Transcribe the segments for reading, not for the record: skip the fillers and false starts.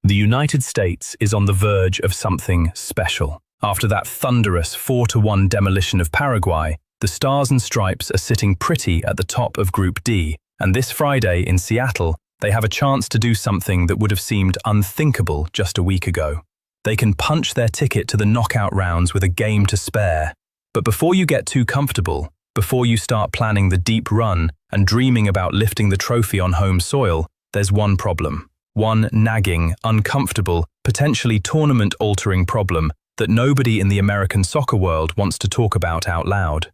The United States is on the verge of something special. After that thunderous 4-1 demolition of Paraguay, the Stars and Stripes are sitting pretty at the top of Group D, and this Friday in Seattle, they have a chance to do something that would have seemed unthinkable just a week ago. They can punch their ticket to the knockout rounds with a game to spare. But before you get too comfortable, before you start planning the deep run and dreaming about lifting the trophy on home soil, there's one problem. One nagging, uncomfortable, potentially tournament-altering problem that nobody in the American soccer world wants to talk about out loud.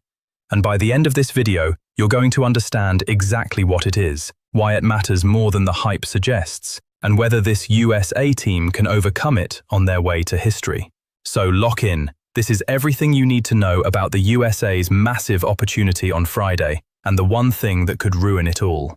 And by the end of this video, you're going to understand exactly what it is, why it matters more than the hype suggests, and whether this USA team can overcome it on their way to history. So lock in. This is everything you need to know about the USA's massive opportunity on Friday, and the one thing that could ruin it all.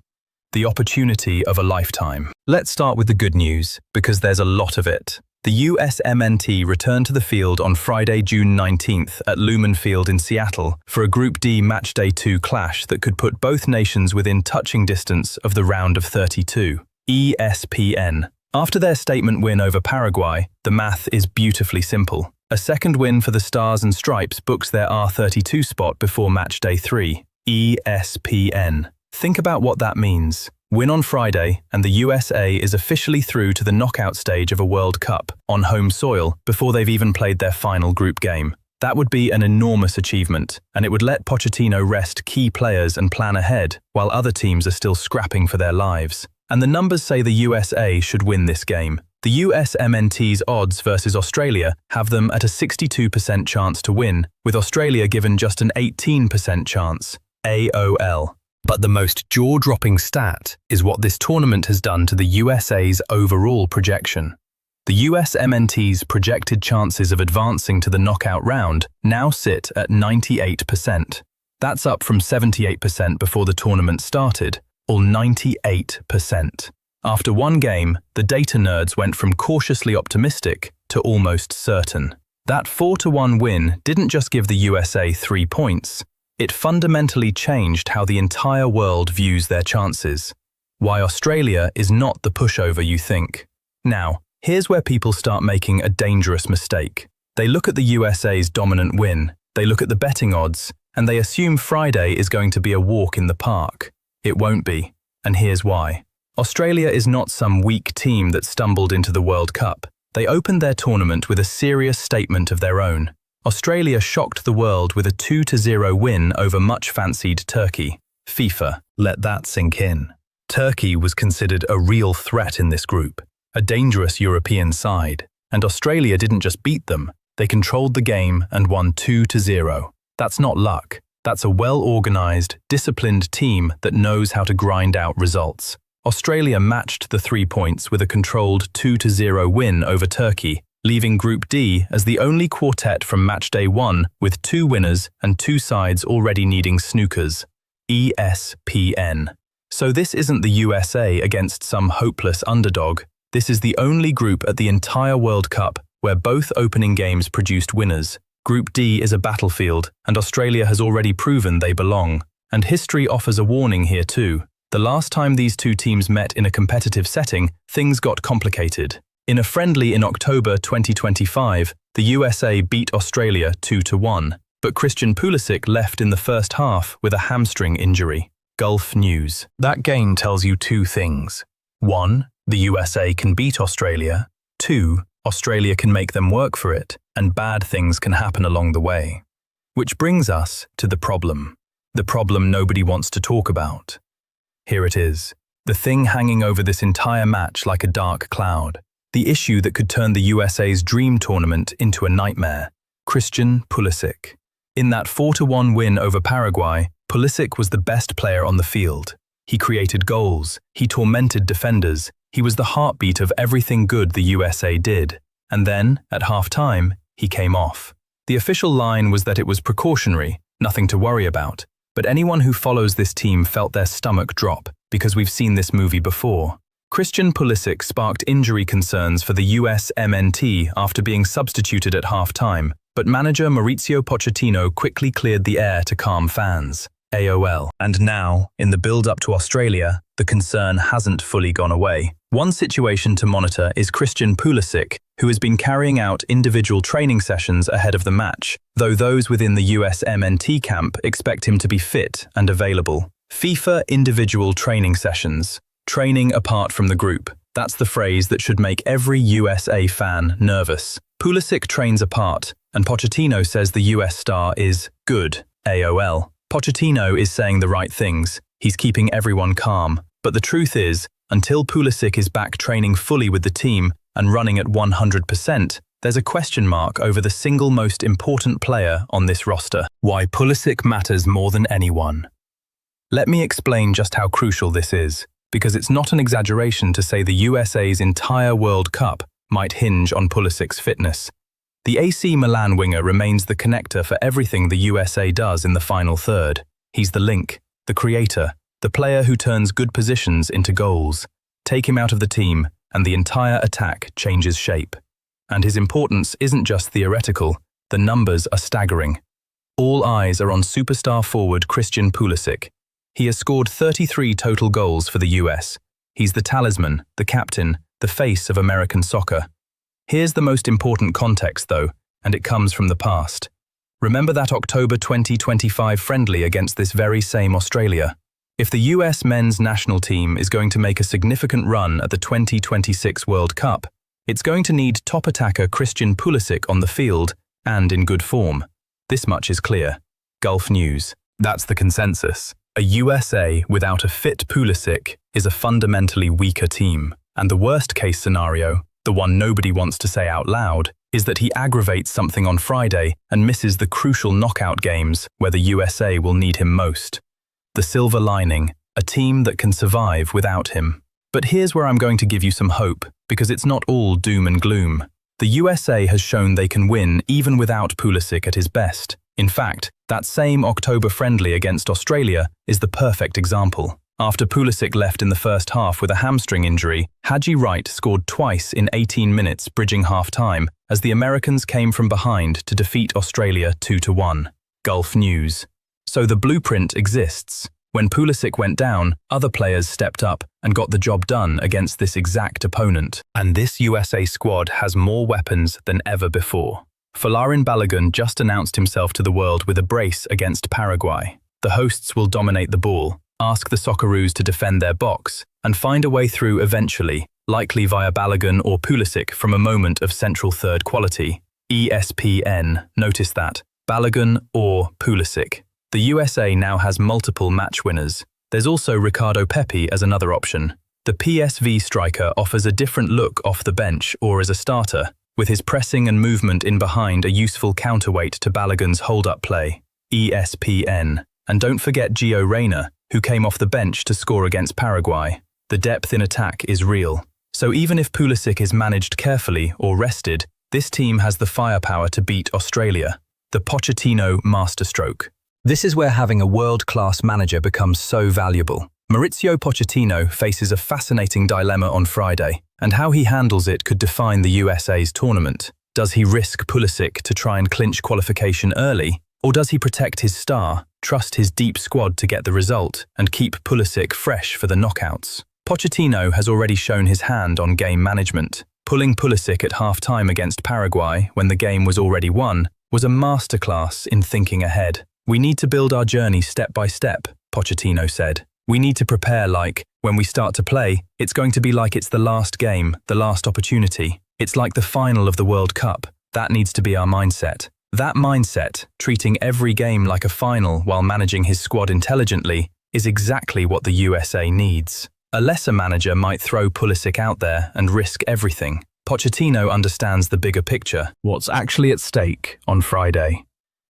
The opportunity of a lifetime. Let's start with the good news, because there's a lot of it. The USMNT returned to the field on Friday, June 19th at Lumen Field in Seattle for a Group D Matchday 2 clash that could put both nations within touching distance of the round of 32. ESPN. After their statement win over Paraguay, the math is beautifully simple. A second win for the Stars and Stripes books their R32 spot before Matchday 3. ESPN. Think about what that means. Win on Friday, and the USA is officially through to the knockout stage of a World Cup on home soil before they've even played their final group game. That would be an enormous achievement, and it would let Pochettino rest key players and plan ahead while other teams are still scrapping for their lives. And the numbers say the USA should win this game. The USMNT's odds versus Australia have them at a 62% chance to win, with Australia given just an 18% chance. AOL. But the most jaw-dropping stat is what this tournament has done to the USA's overall projection. The USMNT's projected chances of advancing to the knockout round now sit at 98%. That's up from 78% before the tournament started, or 98%. After one game, the data nerds went from cautiously optimistic to almost certain. That 4-1 win didn't just give the USA 3 points. It fundamentally changed how the entire world views their chances. Why Australia is not the pushover you think. Now, here's where people start making a dangerous mistake. They look at the USA's dominant win, they look at the betting odds, and they assume Friday is going to be a walk in the park. It won't be, and here's why. Australia is not some weak team that stumbled into the World Cup. They opened their tournament with a serious statement of their own. Australia shocked the world with a 2-0 win over much-fancied Turkey. FIFA, let that sink in. Turkey was considered a real threat in this group, a dangerous European side, and Australia didn't just beat them, they controlled the game and won 2-0. That's not luck. That's a well-organized, disciplined team that knows how to grind out results. Australia matched the 3 points with a controlled 2-0 win over Turkey, leaving Group D as the only quartet from Matchday 1 with 2 winners and 2 sides already needing snookers. ESPN. So this isn't the USA against some hopeless underdog. This is the only group at the entire World Cup where both opening games produced winners. Group D is a battlefield, and Australia has already proven they belong. And history offers a warning here too. The last time these two teams met in a competitive setting, things got complicated. In a friendly in October 2025, the USA beat Australia 2-1, but Christian Pulisic left in the first half with a hamstring injury. Gulf News. That game tells you 2 things. 1. The USA can beat Australia. 2. Australia can make them work for it, and bad things can happen along the way. Which brings us to the problem. The problem nobody wants to talk about. Here it is. The thing hanging over this entire match like a dark cloud. The issue that could turn the USA's dream tournament into a nightmare. Christian Pulisic. In that 4-1 win over Paraguay, Pulisic was the best player on the field. He created goals, he tormented defenders, he was the heartbeat of everything good the USA did. And then, at half-time, he came off. The official line was that it was precautionary, nothing to worry about. But anyone who follows this team felt their stomach drop, because we've seen this movie before. Christian Pulisic sparked injury concerns for the USMNT after being substituted at half-time, but manager Mauricio Pochettino quickly cleared the air to calm fans. AOL. And now, in the build-up to Australia, the concern hasn't fully gone away. One situation to monitor is Christian Pulisic, who has been carrying out individual training sessions ahead of the match, though those within the USMNT camp expect him to be fit and available. FIFA individual training sessions. Training apart from the group. That's the phrase that should make every USA fan nervous. Pulisic trains apart, and Pochettino says the US star is good, AOL. Pochettino is saying the right things. He's keeping everyone calm. But the truth is, until Pulisic is back training fully with the team and running at 100%, there's a question mark over the single most important player on this roster. Why Pulisic matters more than anyone. Let me explain just how crucial this is, because it's not an exaggeration to say the USA's entire World Cup might hinge on Pulisic's fitness. The AC Milan winger remains the connector for everything the USA does in the final third. He's the link, the creator, the player who turns good positions into goals. Take him out of the team, and the entire attack changes shape. And his importance isn't just theoretical, the numbers are staggering. All eyes are on superstar forward Christian Pulisic. He has scored 33 total goals for the US. He's the talisman, the captain, the face of American soccer. Here's the most important context though, and it comes from the past. Remember that October 2025 friendly against this very same Australia? If the US men's national team is going to make a significant run at the 2026 World Cup, it's going to need top attacker Christian Pulisic on the field and in good form. This much is clear. Gulf News. That's the consensus. A USA without a fit Pulisic is a fundamentally weaker team. And the worst-case scenario, the one nobody wants to say out loud, is that he aggravates something on Friday and misses the crucial knockout games where the USA will need him most. The silver lining, a team that can survive without him. But here's where I'm going to give you some hope, because it's not all doom and gloom. The USA has shown they can win even without Pulisic at his best. In fact, that same October friendly against Australia is the perfect example. After Pulisic left in the first half with a hamstring injury, Haji Wright scored twice in 18 minutes bridging half-time as the Americans came from behind to defeat Australia 2-1. Gulf News. So the blueprint exists. When Pulisic went down, other players stepped up and got the job done against this exact opponent. And this USA squad has more weapons than ever before. Balogun just announced himself to the world with a brace against Paraguay. The hosts will dominate the ball, ask the Socceroos to defend their box, and find a way through eventually, likely via Balogun or Pulisic from a moment of central third quality. ESPN, notice that. Balogun or Pulisic. The USA now has multiple match winners. There's also Ricardo Pepi as another option. The PSV striker offers a different look off the bench or as a starter, with his pressing and movement in behind a useful counterweight to Balogun's hold-up play. ESPN. And don't forget Reyna, who came off the bench to score against Paraguay. The depth in attack is real. So even if Pulisic is managed carefully or rested, this team has the firepower to beat Australia. The Pochettino masterstroke. This is where having a world-class manager becomes so valuable. Mauricio Pochettino faces a fascinating dilemma on Friday, and how he handles it could define the USA's tournament. Does he risk Pulisic to try and clinch qualification early, or does he protect his star, trust his deep squad to get the result, and keep Pulisic fresh for the knockouts? Pochettino has already shown his hand on game management. Pulling Pulisic at half-time against Paraguay when the game was already won was a masterclass in thinking ahead. We need to build our journey step by step, Pochettino said. We need to prepare like, when we start to play, it's going to be like it's the last game, the last opportunity. It's like the final of the World Cup. That needs to be our mindset. That mindset, treating every game like a final while managing his squad intelligently, is exactly what the USA needs. A lesser manager might throw Pulisic out there and risk everything. Pochettino understands the bigger picture, what's actually at stake on Friday.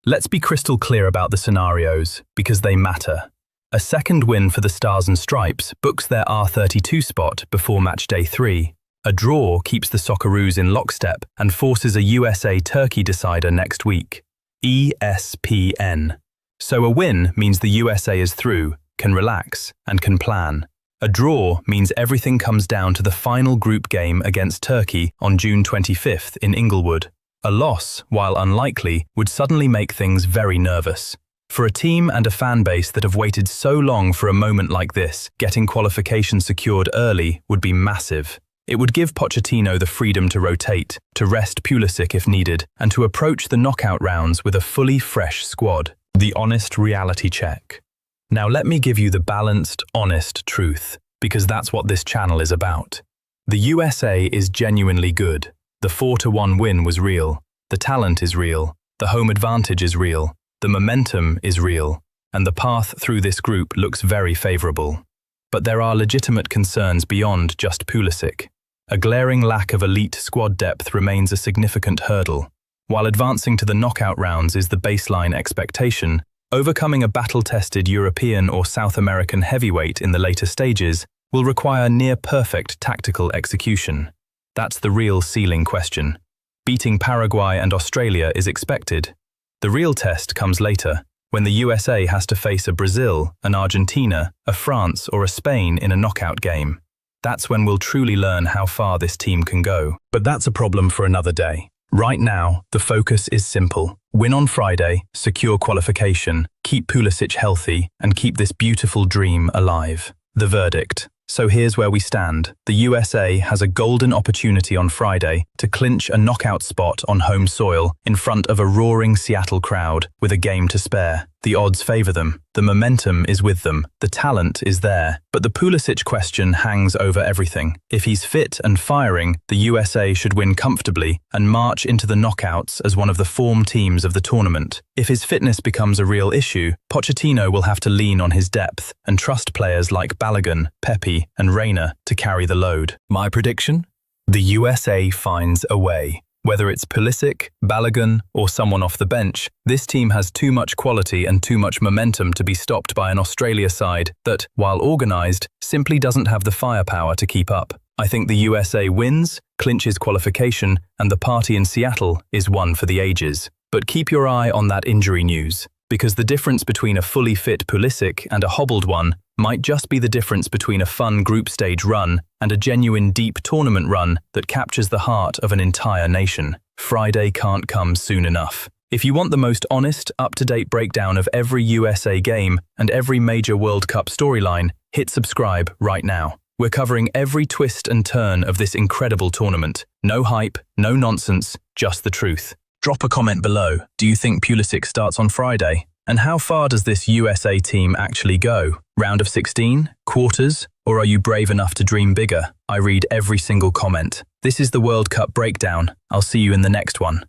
Let's be crystal clear about the scenarios, because they matter. A second win for the Stars and Stripes books their R32 spot before match day 3. A draw keeps the Socceroos in lockstep and forces a USA-Turkey decider next week. ESPN. So a win means the USA is through, can relax, and can plan. A draw means everything comes down to the final group game against Turkey on June 25th in Inglewood. A loss, while unlikely, would suddenly make things very nervous. For a team and a fan base that have waited so long for a moment like this, getting qualification secured early would be massive. It would give Pochettino the freedom to rotate, to rest Pulisic if needed, and to approach the knockout rounds with a fully fresh squad. The honest reality check. Now let me give you the balanced, honest truth, because that's what this channel is about. The USA is genuinely good. The 4-1 win was real. The talent is real. The home advantage is real. The momentum is real. And the path through this group looks very favourable. But there are legitimate concerns beyond just Pulisic. A glaring lack of elite squad depth remains a significant hurdle. While advancing to the knockout rounds is the baseline expectation, overcoming a battle-tested European or South American heavyweight in the later stages will require near-perfect tactical execution. That's the real ceiling question. Beating Paraguay and Australia is expected. The real test comes later, when the USA has to face a Brazil, an Argentina, a France or a Spain in a knockout game. That's when we'll truly learn how far this team can go. But that's a problem for another day. Right now, the focus is simple. Win on Friday, secure qualification, keep Pulisic healthy, and keep this beautiful dream alive. The verdict. So here's where we stand. The USA has a golden opportunity on Friday to clinch a knockout spot on home soil in front of a roaring Seattle crowd with a game to spare. The odds favour them. The momentum is with them. The talent is there. But the Pulisic question hangs over everything. If he's fit and firing, the USA should win comfortably and march into the knockouts as one of the form teams of the tournament. If his fitness becomes a real issue, Pochettino will have to lean on his depth and trust players like Balogun, Pepi and Reyna to carry the load. My prediction? The USA finds a way. Whether it's Pulisic, Balogun, or someone off the bench, this team has too much quality and too much momentum to be stopped by an Australia side that, while organised, simply doesn't have the firepower to keep up. I think the USA wins, clinches qualification, and the party in Seattle is one for the ages. But keep your eye on that injury news, because the difference between a fully fit Pulisic and a hobbled one might just be the difference between a fun group stage run and a genuine deep tournament run that captures the heart of an entire nation. Friday can't come soon enough. If you want the most honest, up-to-date breakdown of every USA game and every major World Cup storyline, hit subscribe right now. We're covering every twist and turn of this incredible tournament. No hype, no nonsense, just the truth. Drop a comment below. Do you think Pulisic starts on Friday? And how far does this USA team actually go? Round of 16? Quarters? Or are you brave enough to dream bigger? I read every single comment. This is the World Cup breakdown. I'll see you in the next one.